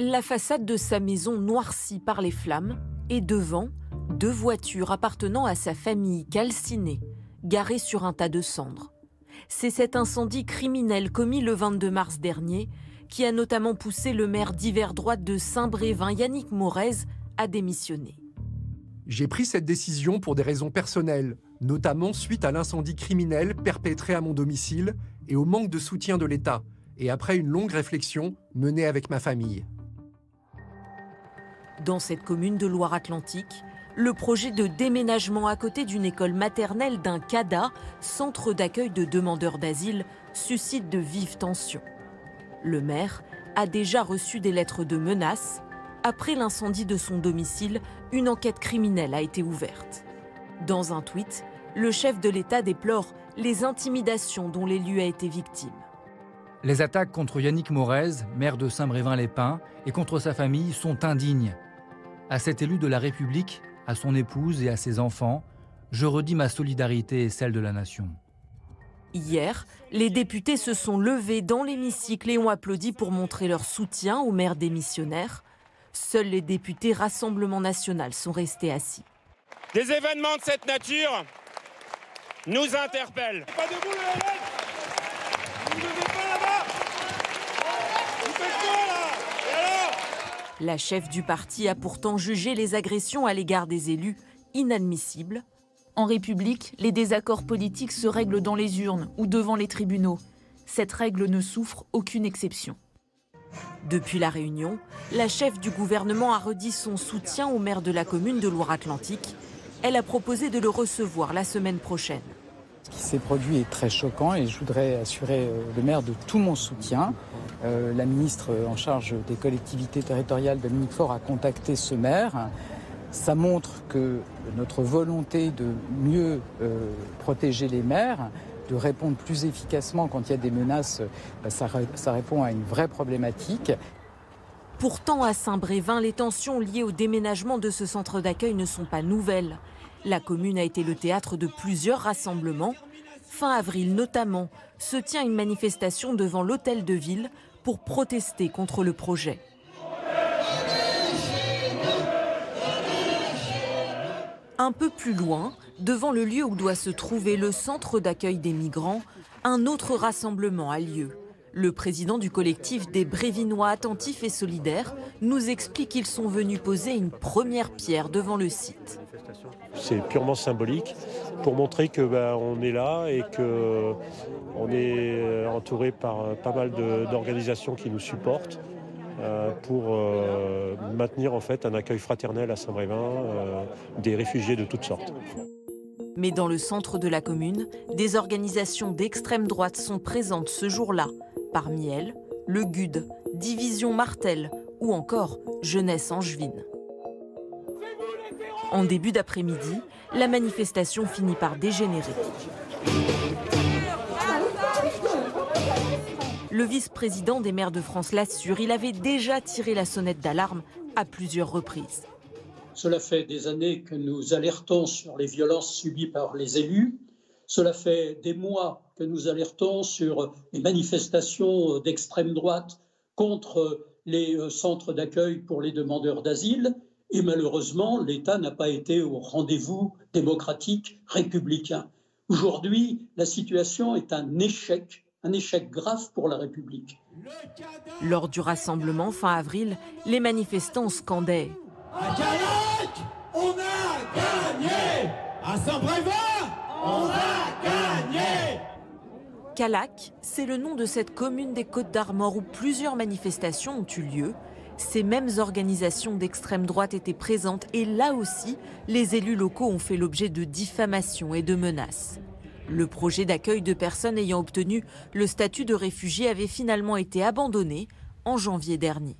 La façade de sa maison noircie par les flammes et devant, 2 voitures appartenant à sa famille calcinées, garées sur un tas de cendres. C'est cet incendie criminel commis le 22 mars dernier qui a notamment poussé le maire d'hiver droite de Saint-Brévin, Yannick Morez, à démissionner. J'ai pris cette décision pour des raisons personnelles, notamment suite à l'incendie criminel perpétré à mon domicile et au manque de soutien de l'État, et après une longue réflexion menée avec ma famille. Dans cette commune de Loire-Atlantique, le projet de déménagement à côté d'une école maternelle d'un CADA, centre d'accueil de demandeurs d'asile, suscite de vives tensions. Le maire a déjà reçu des lettres de menaces. Après l'incendie de son domicile, une enquête criminelle a été ouverte. Dans un tweet, le chef de l'État déplore les intimidations dont l'élu a été victime. Les attaques contre Yannick Morez, maire de Saint-Brévin-les-Pins, et contre sa famille sont indignes. À cet élu de la République, à son épouse et à ses enfants, je redis ma solidarité et celle de la nation. Hier, les députés se sont levés dans l'hémicycle et ont applaudi pour montrer leur soutien au maire démissionnaire. Seuls les députés Rassemblement National sont restés assis. Des événements de cette nature nous interpellent. Pas debout, le LN. Vous ne levez pas là-bas. Vous faites quoi là? Et alors? La chef du parti a pourtant jugé les agressions à l'égard des élus inadmissibles. En République, les désaccords politiques se règlent dans les urnes ou devant les tribunaux. Cette règle ne souffre aucune exception. Depuis la réunion, la chef du gouvernement a redit son soutien au maire de la commune de Loire-Atlantique. Elle a proposé de le recevoir la semaine prochaine. Ce qui s'est produit est très choquant et je voudrais assurer le maire de tout mon soutien. La ministre en charge des collectivités territoriales, Dominique Faure, a contacté ce maire. Ça montre que notre volonté de mieux protéger les maires, de répondre plus efficacement quand il y a des menaces, ça répond à une vraie problématique. Pourtant, à Saint-Brévin, les tensions liées au déménagement de ce centre d'accueil ne sont pas nouvelles. La commune a été le théâtre de plusieurs rassemblements. Fin avril notamment, se tient une manifestation devant l'hôtel de ville pour protester contre le projet. Un peu plus loin, devant le lieu où doit se trouver le centre d'accueil des migrants, un autre rassemblement a lieu. Le président du collectif des Brévinois attentifs et solidaires nous explique qu'ils sont venus poser une première pierre devant le site. C'est purement symbolique pour montrer que on est là et que on est entouré par pas mal d'organisations qui nous supportent pour maintenir en fait un accueil fraternel à Saint-Brévin des réfugiés de toutes sortes. Mais dans le centre de la commune, des organisations d'extrême droite sont présentes ce jour-là. Parmi elles, le GUD, Division Martel ou encore Jeunesse Angevine. En début d'après-midi, la manifestation finit par dégénérer. Le vice-président des maires de France l'assure, il avait déjà tiré la sonnette d'alarme à plusieurs reprises. Cela fait des années que nous alertons sur les violences subies par les élus. Cela fait des mois que nous alertons sur les manifestations d'extrême droite contre les centres d'accueil pour les demandeurs d'asile. Et malheureusement, l'État n'a pas été au rendez-vous démocratique républicain. Aujourd'hui, la situation est un échec grave pour la République. Lors du rassemblement fin avril, les manifestants scandaient « À Calac, on a gagné! À Saint-Brévin, on a gagné !» Calac, c'est le nom de cette commune des Côtes-d'Armor où plusieurs manifestations ont eu lieu. Ces mêmes organisations d'extrême droite étaient présentes et là aussi, les élus locaux ont fait l'objet de diffamations et de menaces. Le projet d'accueil de personnes ayant obtenu le statut de réfugié avait finalement été abandonné en janvier dernier.